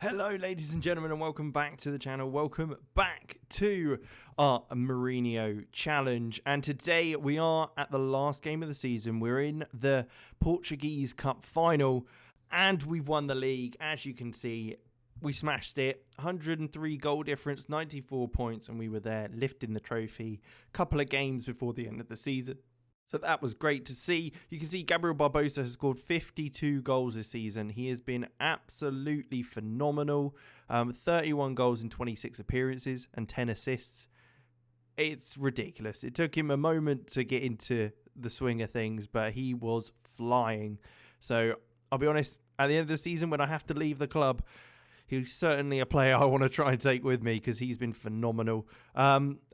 Hello ladies and gentlemen, and welcome back to the channel. Welcome back to our Mourinho challenge, and today we are at the last game of the season. We're in the Portuguese Cup final and we've won the league. As you can see, we smashed it. 103 goal difference, 94 points, and we were there lifting the trophy a couple of games before the end of the season. So that was great to see. You can see Gabriel Barbosa has scored 52 goals this season. He has been absolutely phenomenal. 31 goals in 26 appearances and 10 assists. It's ridiculous. It took him a moment to get into the swing of things, but he was flying. So I'll be honest, at the end of the season when I have to leave the club, he's certainly a player I want to try and take with me because he's been phenomenal.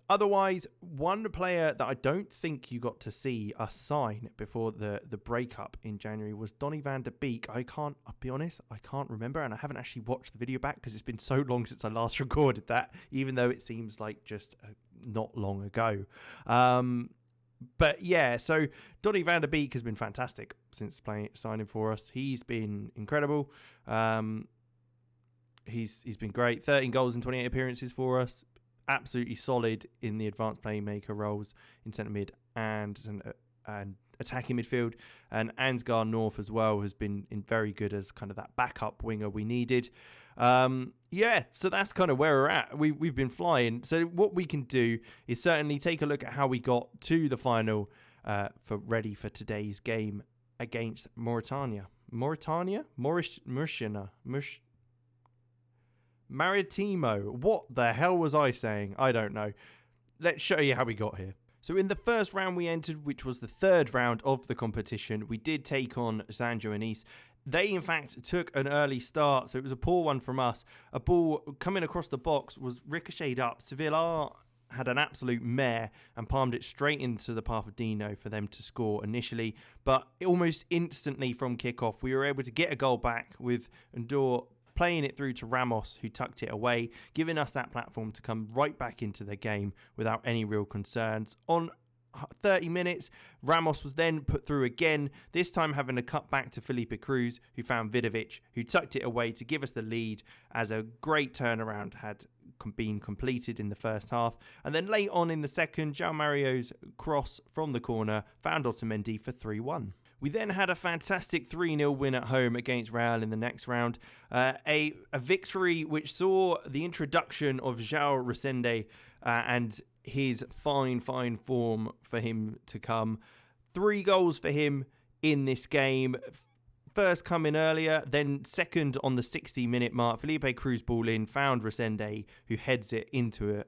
Otherwise, one player that I don't think you got to see us sign before the breakup in January was Donny van de Beek. I'll be honest, I can't remember, and I haven't actually watched the video back because it's been so long since I last recorded that, even though it seems like just not long ago. But yeah, so Donny van de Beek has been fantastic since signing for us. He's been incredible. He's been great. 13 goals in 28 appearances for us. Absolutely solid in the advanced playmaker roles in centre mid and attacking midfield. And Ansgar North as well has been very good as kind of that backup winger we needed. Yeah, so that's kind of where we're at. We've been flying. So what we can do is certainly take a look at how we got to the final ready for today's game against Mauritania. Maritimo. What the hell was I saying? I don't know. Let's show you how we got here. So in the first round we entered, which was the third round of the competition, we did take on San Joanese. They, in fact, took an early start, so it was a poor one from us. A ball coming across the box was ricocheted up. Sevilla had an absolute mare and palmed it straight into the path of Dino for them to score initially. But almost instantly from kickoff, we were able to get a goal back with Ndor playing it through to Ramos, who tucked it away, giving us that platform to come right back into the game without any real concerns. On 30 minutes, Ramos was then put through again, this time having a cut back to Felipe Cruz, who found Vidovic, who tucked it away to give us the lead, as a great turnaround had been completed in the first half. And then late on in the second, João Mario's cross from the corner found Otamendi for 3-1. We then had a fantastic 3-0 win at home against Real in the next round. A victory which saw the introduction of João Resende and his fine form for him to come. 3 goals for him in this game. First coming earlier, then second on the 60-minute mark. Felipe Cruz ball in, found Resende, who heads it into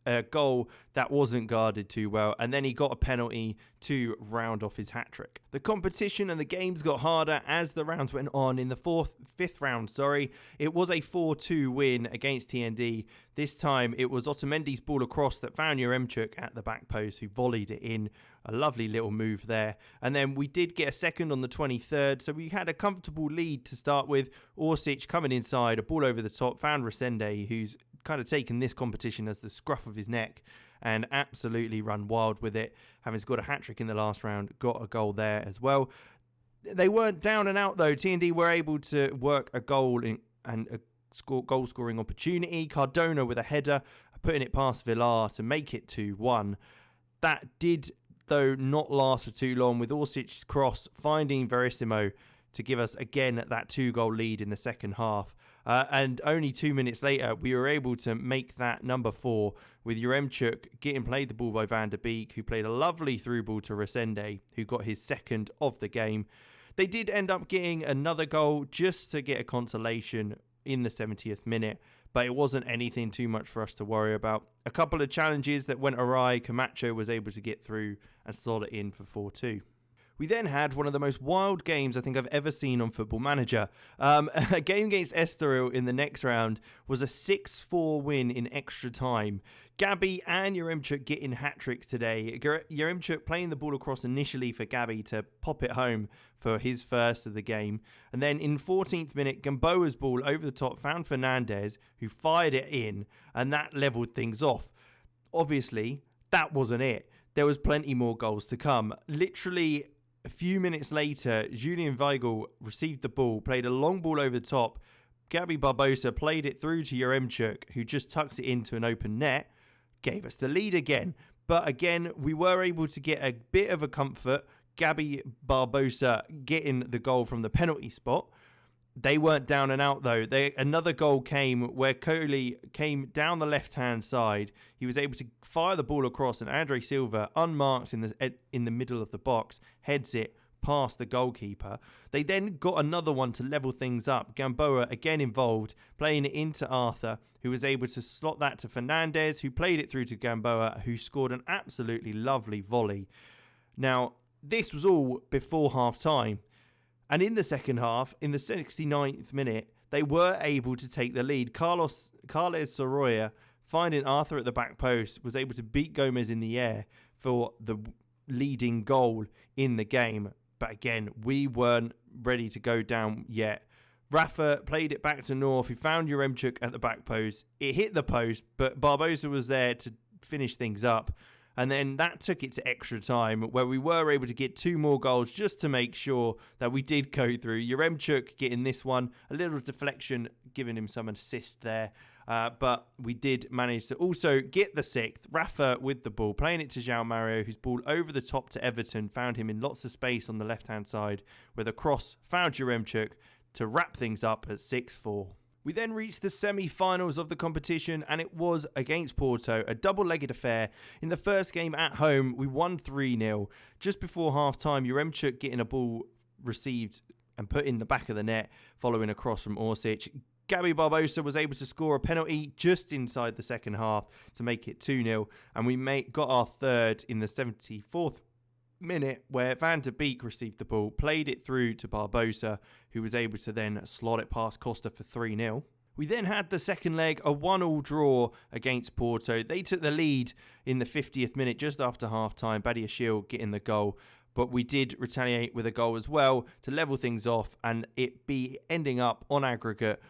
a goal that wasn't guarded too well, and then he got a penalty to round off his hat-trick. The competition and the games got harder as the rounds went on. In the fifth round, it was a 4-2 win against TND. This time it was Otamendi's ball across that found Yaremchuk at the back post, who volleyed it in. A lovely little move there. And then we did get a second on the 23rd, so we had a comfortable lead to start with. Orsic coming inside, a ball over the top, found Resende, who's kind of taken this competition as the scruff of his neck and absolutely run wild with it, having scored a hat-trick in the last round, got a goal there as well. They weren't down and out though. TND were able to work a goal and a goal-scoring opportunity. Cardona with a header, putting it past Villar to make it 2-1. That did, though, not last for too long, with Orsic's cross finding Verissimo to give us again that 2-goal lead in the second half. And only 2 minutes later, we were able to make that number 4 with Yaremchuk getting played the ball by Van der Beek, who played a lovely through ball to Resende, who got his second of the game. They did end up getting another goal just to get a consolation in the 70th minute, but it wasn't anything too much for us to worry about. A couple of challenges that went awry, Camacho was able to get through and slot it in for 4-2. We then had one of the most wild games I think I've ever seen on Football Manager. A game against Estoril in the next round was a 6-4 win in extra time. Gabi and Yaremchuk getting hat-tricks today. Yaremchuk playing the ball across initially for Gabi to pop it home for his first of the game. And then in 14th minute, Gamboa's ball over the top found Fernandez, who fired it in, and that levelled things off. Obviously, that wasn't it. There was plenty more goals to come. Literally a few minutes later, Julian Weigl received the ball, played a long ball over the top, Gabby Barbosa played it through to Yaremchuk, who just tucks it into an open net, gave us the lead again. But again, we were able to get a bit of a comfort. Gabby Barbosa getting the goal from the penalty spot. They weren't down and out though. Another goal came where Coley came down the left-hand side. He was able to fire the ball across, and Andre Silva, unmarked in the middle of the box, heads it past the goalkeeper. They then got another one to level things up. Gamboa again involved, playing it into Arthur, who was able to slot that to Fernandez, who played it through to Gamboa, who scored an absolutely lovely volley. Now, this was all before half-time. And in the second half, in the 69th minute, they were able to take the lead. Carles Soroya, finding Arthur at the back post, was able to beat Gomez in the air for the leading goal in the game. But again, we weren't ready to go down yet. Rafa played it back to North. He found Yaremchuk at the back post. It hit the post, but Barbosa was there to finish things up. And then that took it to extra time, where we were able to get 2 more goals just to make sure that we did go through. Yaremchuk getting this one, a little deflection, giving him some assist there. But we did manage to also get the 6th. Rafa with the ball, playing it to João Mario, whose ball over the top to Everton, found him in lots of space on the left-hand side, where the cross found Yaremchuk to wrap things up at 6-4. We then reached the semi-finals of the competition, and it was against Porto, a double-legged affair. In the first game at home, we won 3-0. Just before half-time, Yaremchuk getting a ball received and put in the back of the net, following a cross from Orsic. Gabby Barbosa was able to score a penalty just inside the second half to make it 2-0, and we got our third in the 74th minute, where Van der Beek received the ball, played it through to Barbosa, who was able to then slot it past Costa for 3-0. We then had the second leg, a 1-1 draw against Porto. They took the lead in the 50th minute, just after half-time, Badiashile getting the goal. But we did retaliate with a goal as well to level things off, and it be ending up on aggregate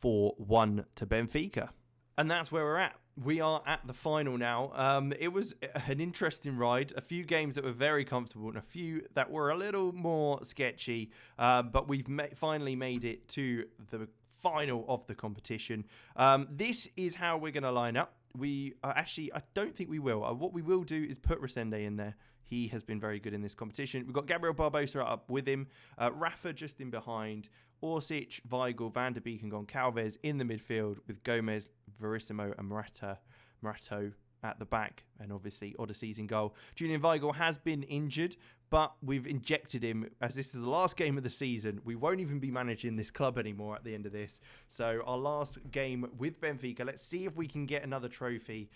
4-1 to Benfica. And that's where we're at. We are at the final now. It was an interesting ride. A few games that were very comfortable and a few that were a little more sketchy. But we've finally made it to the final of the competition. This is how we're going to line up. I don't think we will. What we will do is put Resende in there. He has been very good in this competition. We've got Gabriel Barbosa up with him. Rafa just in behind. Orsic, Weigl, Van der Beek and Goncalves in the midfield, with Gomez, Verissimo and Morato at the back, and obviously Odyssey's in goal. Julian Weigl has been injured, but we've injected him as this is the last game of the season. We won't even be managing this club anymore at the end of this. So our last game with Benfica, let's see if we can get another trophy.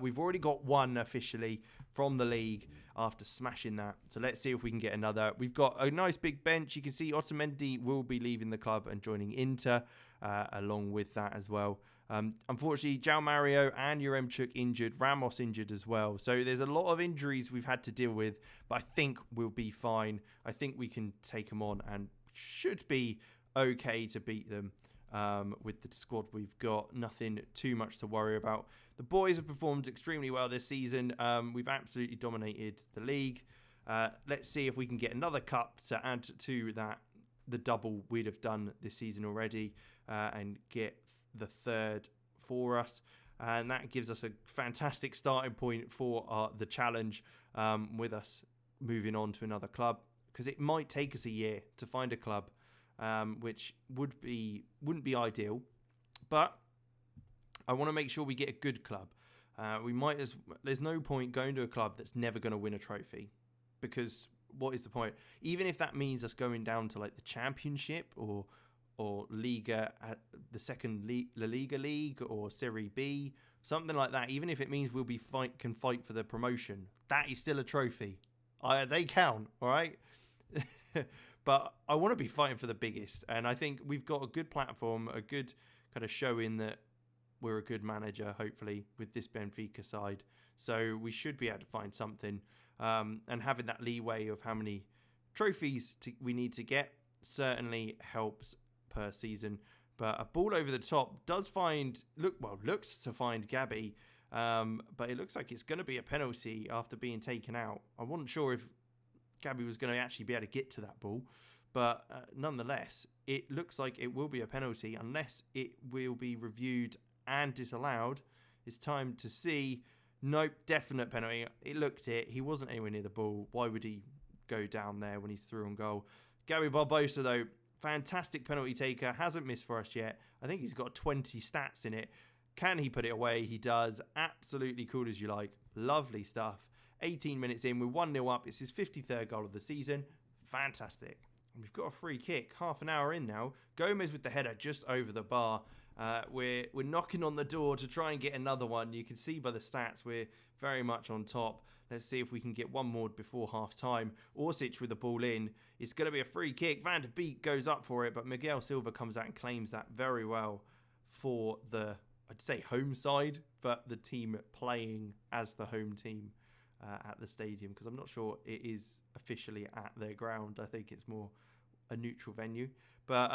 We've already got one officially from the league after smashing that. So let's see if we can get another. We've got a nice big bench. You can see Otamendi will be leaving the club and joining Inter along with that as well. Unfortunately, João Mario and Yaremchuk injured, Ramos injured as well. So there's a lot of injuries we've had to deal with, but I think we'll be fine. I think we can take them on and should be okay to beat them with the squad we've got. Nothing too much to worry about. The boys have performed extremely well this season. We've absolutely dominated the league. Let's see if we can get another cup to add to that, the double we'd have done this season already, and get the third for us, and that gives us a fantastic starting point for the challenge, with us moving on to another club, because it might take us a year to find a club, which wouldn't be ideal, but I want to make sure we get a good club. There's no point going to a club that's never going to win a trophy, because what is the point? Even if that means us going down to like the Championship or Liga, the second La Liga League or Serie B, something like that. Even if it means we'll can fight for the promotion, that is still a trophy. They count, all right? But I want to be fighting for the biggest, and I think we've got a good platform, a good kind of showing that we're a good manager, hopefully, with this Benfica side. So we should be able to find something, and having that leeway of how many trophies we need to get certainly helps per season. But a ball over the top looks to find Gabby, but it looks like it's going to be a penalty after being taken out. I wasn't sure if Gabby was going to actually be able to get to that ball, But nonetheless, it looks like it will be a penalty unless it will be reviewed and disallowed. It's time to see. Nope, definite penalty. It looked it. He wasn't anywhere near the ball. Why would he go down there when he's through on goal? Gary Barbosa, though, fantastic penalty taker. Hasn't missed for us yet. I think he's got 20 stats in it. Can he put it away? He does. Absolutely cool as you like. Lovely stuff. 18 minutes in, we're 1-0 up. It's his 53rd goal of the season. Fantastic. And we've got a free kick. Half an hour in now. Gomez with the header just over the bar. We're knocking on the door to try and get another one. You can see by the stats we're very much on top. Let's see if we can get one more before half time. Orsic with the ball in. It's going to be a free kick. Van der Beek goes up for it, but Miguel Silva comes out and claims that very well for the, I'd say, home side, but the team playing as the home team at the stadium, because I'm not sure it is officially at their ground. I think it's more a neutral venue, but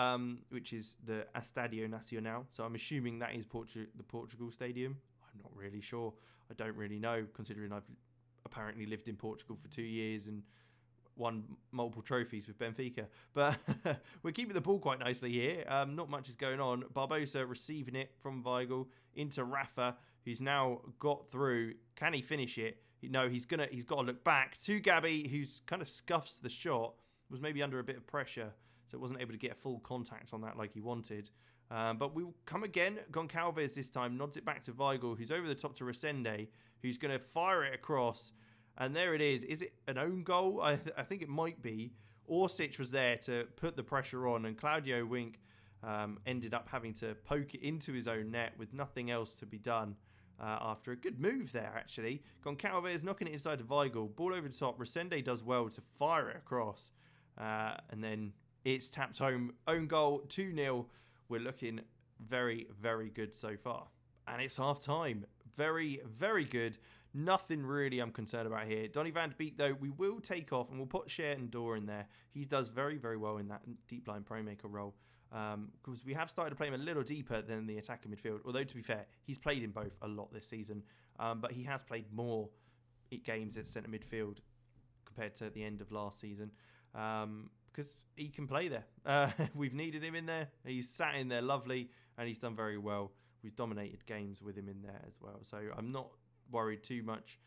which is the Estadio Nacional. So I'm assuming that is the Portugal stadium. I'm not really sure. I don't really know, considering I've apparently lived in Portugal for 2 years and won multiple trophies with Benfica. But we're keeping the ball quite nicely here. Not much is going on. Barbosa receiving it from Weigl into Rafa, who's now got through. Can he finish it? No, he's got to look back to Gabby, who's kind of scuffs the shot. Was maybe under a bit of pressure, so wasn't able to get full contact on that like he wanted. But we will come again. Goncalves this time nods it back to Weigl, who's over the top to Resende, who's going to fire it across. And there it is. Is it an own goal? I think it might be. Orsic was there to put the pressure on, and Claudio Wink ended up having to poke it into his own net with nothing else to be done. After a good move there, actually. Goncalves knocking it inside to Weigl. Ball over the top. Resende does well to fire it across. And then it's tapped home. Own goal, 2-0. We're looking very, very good so far. And it's half time. Very, very good. Nothing really I'm concerned about here. Donny van de Beek, though, we will take off and we'll put Sheraton Door in there. He does very, very well in that deep line playmaker role. Because we have started to play him a little deeper than the attacking midfield. Although, to be fair, he's played in both a lot this season. But he has played more games at centre midfield compared to the end of last season. Because he can play there. We've needed him in there. He's sat in there lovely, and he's done very well. We've dominated games with him in there as well. So I'm not worried too much.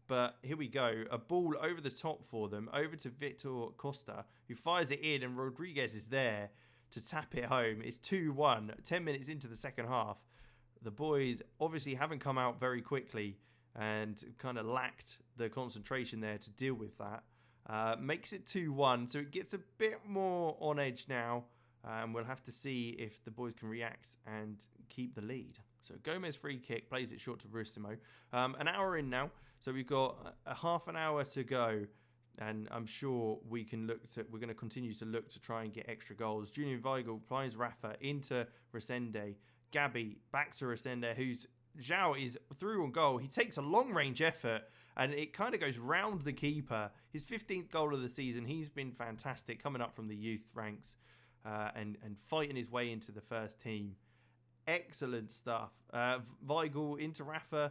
But here we go. A ball over the top for them, over to Victor Costa, who fires it in, and Rodriguez is there to tap it home. It's 2-1, 10 minutes into the second half. The boys obviously haven't come out very quickly and kind of lacked the concentration there to deal with that. Makes it 2-1, so it gets a bit more on edge now. And we'll have to see if the boys can react and keep the lead. So Gomez free kick, plays it short to Verissimo. An hour in now, so we've got a half an hour to go. And I'm sure we're going to continue to look to try and get extra goals. Julian Weigl finds Rafa into Resende. Gabby back to Resende, who's Zhao is through on goal. He takes a long-range effort, and it kind of goes round the keeper. His 15th goal of the season. He's been fantastic, coming up from the youth ranks. And fighting his way into the first team. Excellent stuff. Weigl into Rafa.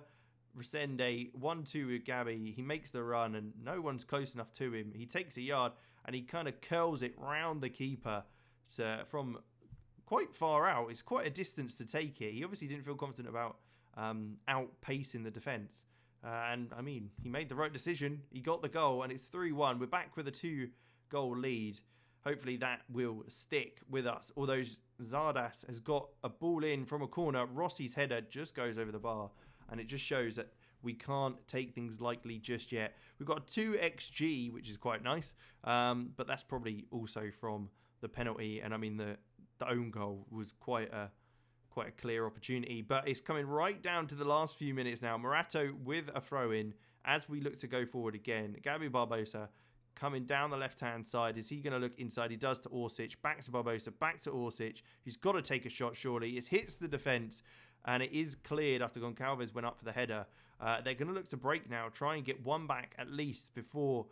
Resende, 1-2 with Gabby. He makes the run and no one's close enough to him. He takes a yard and he kind of curls it round the keeper from quite far out. It's quite a distance to take it. He obviously didn't feel confident about outpacing the defence. And, I mean, he made the right decision. He got the goal and it's 3-1. We're back with a 2-goal lead. Hopefully that will stick with us. Although Zardas has got a ball in from a corner. Rossi's header just goes over the bar. And it just shows that we can't take things lightly just yet. We've got 2xG, which is quite nice. But that's probably also from the penalty. And I mean, the own goal was quite a clear opportunity. But it's coming right down to the last few minutes now. Morato with a throw-in as we look to go forward again. Gabby Barbosa coming down the left-hand side. Is he going to look inside? He does to Orsic. Back to Barbosa. Back to Orsic. He's got to take a shot, surely. It hits the defence, and it is cleared after Goncalves went up for the header. They're going to look to break now, try and get one back at least before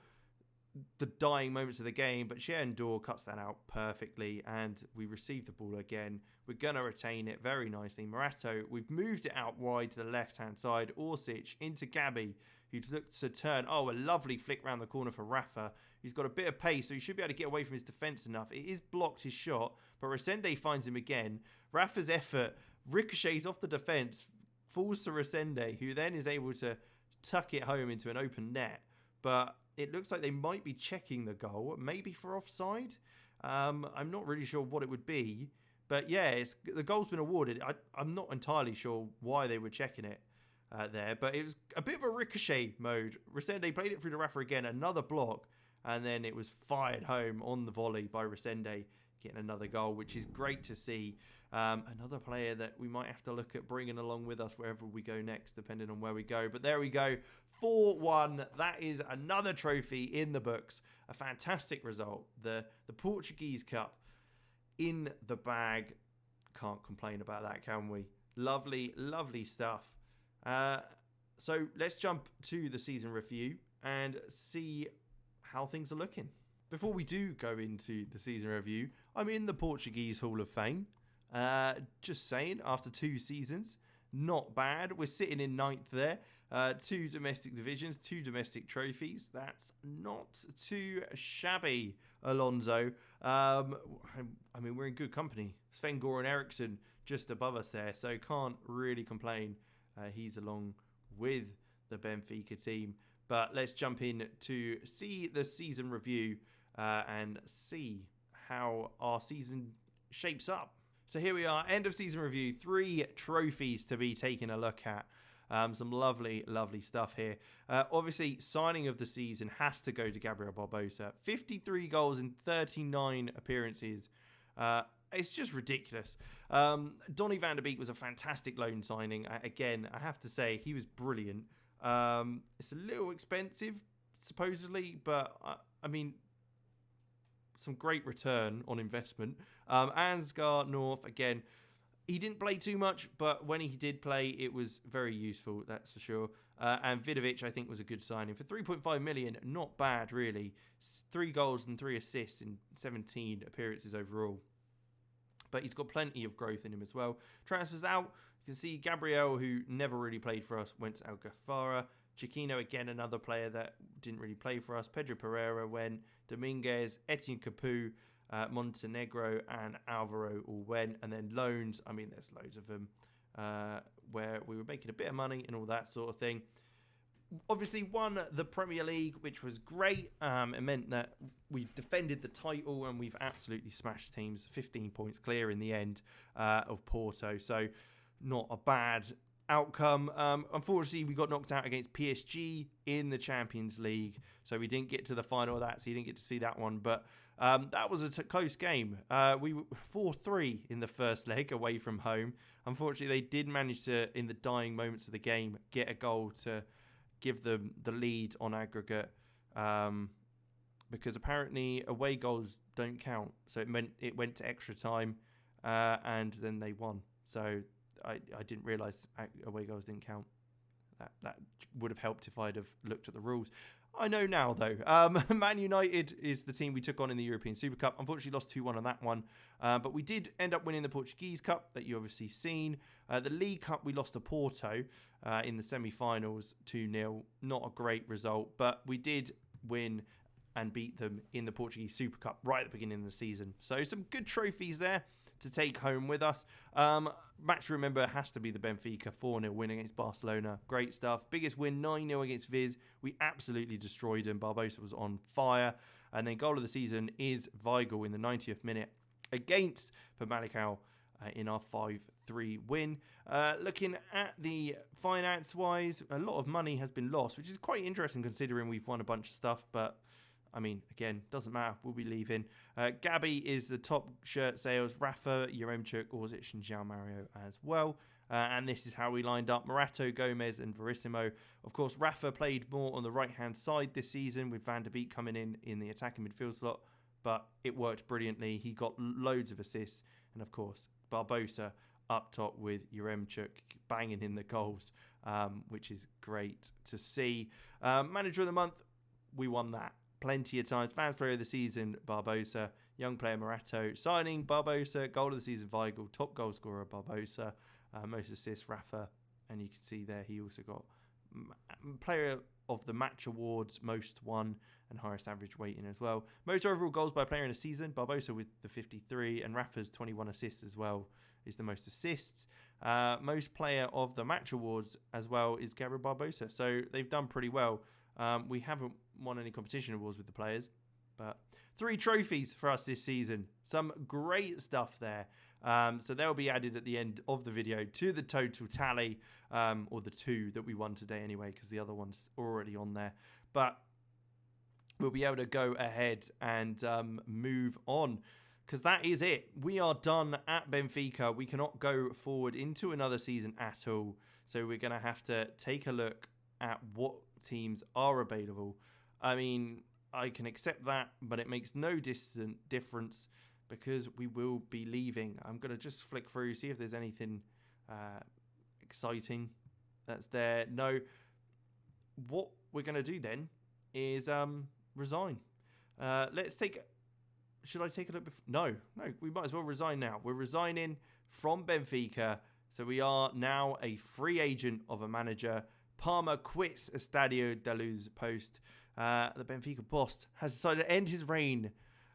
the dying moments of the game, but Sherendor cuts that out perfectly, and we receive the ball again. We're going to retain it very nicely. Morato, we've moved it out wide to the left-hand side. Orsic into Gabby, who's looked to turn. Oh, a lovely flick round the corner for Rafa. He's got a bit of pace, so he should be able to get away from his defence enough. It is blocked his shot, but Resende finds him again. Rafa's effort ricochets off the defence, falls to Resende, who then is able to tuck it home into an open net. But it looks like they might be checking the goal, maybe for offside. I'm not really sure what it would be. But yeah, the goal's been awarded. I'm not entirely sure why they were checking it there. But it was a bit of a ricochet mode. Resende played it through to Rafa again, another block. And then it was fired home on the volley by Resende, getting another goal, which is great to see. Another player that we might have to look at bringing along with us wherever we go next, depending on where we go. But there we go, 4-1. That is another trophy in the books. A fantastic result. The Portuguese Cup in the bag. Can't complain about that, can we? Lovely, lovely stuff. So let's jump to the season review and see how things are looking. Before we do go into the season review, I'm in the Portuguese Hall of Fame. Just saying, after 2 seasons, not bad. We're sitting in 9th there. 2 domestic divisions, 2 domestic trophies. That's not too shabby, Alonso. I mean, we're in good company. Sven-Goran Eriksson just above us there, so can't really complain. He's along with the Benfica team. But let's jump in to see the season review and see how our season shapes up. So here we are, end of season review, 3 trophies to be taking a look at. Some lovely, lovely stuff here. Obviously, signing of the season has to go to Gabriel Barbosa. 53 goals in 39 appearances. It's just ridiculous. Donny van der Beek was a fantastic loan signing. Again, I have to say, he was brilliant. It's a little expensive, supposedly, but I mean, some great return on investment. Ansgar North, again, he didn't play too much, but when he did play, it was very useful, that's for sure. And Vidovic, I think, was a good signing. For 3.5 million, not bad, really. 3 goals and 3 assists in 17 appearances overall. But he's got plenty of growth in him as well. Transfers out, you can see Gabriel, who never really played for us, went to El Gafara. Chiquino, again, another player that didn't really play for us. Pedro Pereira went. Dominguez, Etienne Capu, Montenegro, and Alvaro all went. And then loans, I mean, there's loads of them, where we were making a bit of money and all that sort of thing. Obviously won the Premier League, which was great. It meant that we've defended the title and we've absolutely smashed teams. 15 points clear in the end of Porto. So not a bad outcome. Unfortunately, we got knocked out against PSG in the Champions League. So we didn't get to the final of that. So you didn't get to see that one. But that was a close game. We were 4-3 in the first leg away from home. Unfortunately, they did manage to, in the dying moments of the game, get a goal to give them the lead on aggregate, because apparently away goals don't count. So it meant it went to extra time, and then they won. So I didn't realise away goals didn't count. That would have helped if I'd have looked at the rules. I know now, though. Man United is the team we took on in the European Super Cup. Unfortunately, lost 2-1 on that one. But we did end up winning the Portuguese Cup that you obviously seen. The League Cup, we lost to Porto in the semi-finals 2-0. Not a great result, but we did win and beat them in the Portuguese Super Cup right at the beginning of the season. So some good trophies there to take home with us. Match to remember has to be the Benfica 4-0 win against Barcelona. Great stuff. Biggest win, 9-0 against Viz. We absolutely destroyed him. Barbosa was on fire. And then goal of the season is Weigl in the 90th minute against Famalicão in our 5-3 win. Looking at the finance-wise, a lot of money has been lost, which is quite interesting considering we've won a bunch of stuff, but I mean, again, doesn't matter. We'll be leaving. Gabby is the top shirt sales. Rafa, Yaremchuk, Orzic, and João Mario as well. And this is how we lined up. Morato, Gomez, and Verissimo. Of course, Rafa played more on the right-hand side this season with Van der Beek coming in the attacking midfield slot. But it worked brilliantly. He got loads of assists. And, of course, Barbosa up top with Yaremchuk banging in the goals, which is great to see. Manager of the month, we won that. plenty of times. Fans player of the season, Barbosa. Young player, Morato. Signing, Barbosa. Goal of the season, Weigl. Top goal scorer, Barbosa. Most assists, Rafa. And you can see there he also got player of the match awards, most won, and highest average weighting as well. Most overall goals by a player in a season, Barbosa with the 53, and Rafa's 21 assists as well is the most assists. Most player of the match awards as well is Gabriel Barbosa. So they've done pretty well. We haven't won any competition awards with the players, but 3 trophies for us this season. Some great stuff there. So they'll be added at the end of the video to the total tally, or the 2 that we won today anyway, because the other one's already on there. But we'll be able to go ahead and move on, because that is it. We are done at Benfica. We cannot go forward into another season at all. So we're going to have to take a look at what teams are available. I mean, I can accept that, but it makes no difference because we will be leaving. I'm going to just flick through, see if there's anything exciting that's there. No. What we're going to do then is resign. Let's take... Should I take a look before? No, we might as well resign now. We're resigning from Benfica. So we are now a free agent of a manager. Parma quits Estadio da Luz post. The Benfica boss has decided to end his reign,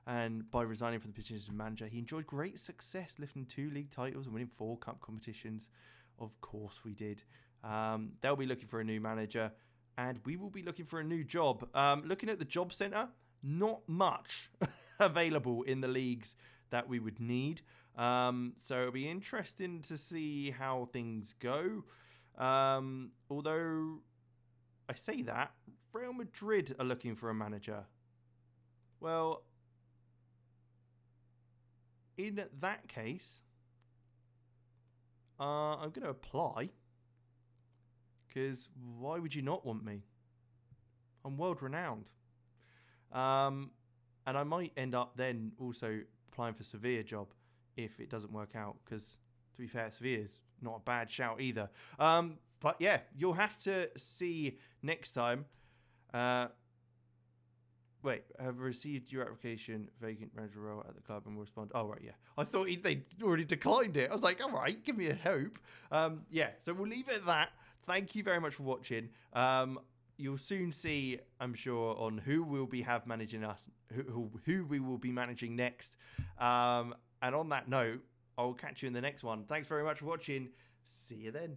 and by resigning from the position as manager, he enjoyed great success, lifting 2 league titles and winning 4 cup competitions. Of course we did. They'll be looking for a new manager, and we will be looking for a new job. Looking at the job centre, not much available in the leagues that we would need. So it'll be interesting to see how things go. Although I say that, Real Madrid are looking for a manager. Well, in that case, I'm going to apply. Because why would you not want me? I'm world renowned. And I might end up then also applying for Sevilla job if it doesn't work out. Because to be fair, Sevilla's not a bad shout either. But yeah, you'll have to see next time. Wait, have received your application, vacant manager role at the club, and will respond. Oh, right, yeah. I thought they'd already declined it. I was like, all right, give me a hope. Yeah, so we'll leave it at that. Thank you very much for watching. You'll soon see, I'm sure, on who will be managing us, who we will be managing next. And on that note, I'll catch you in the next one. Thanks very much for watching. See you then.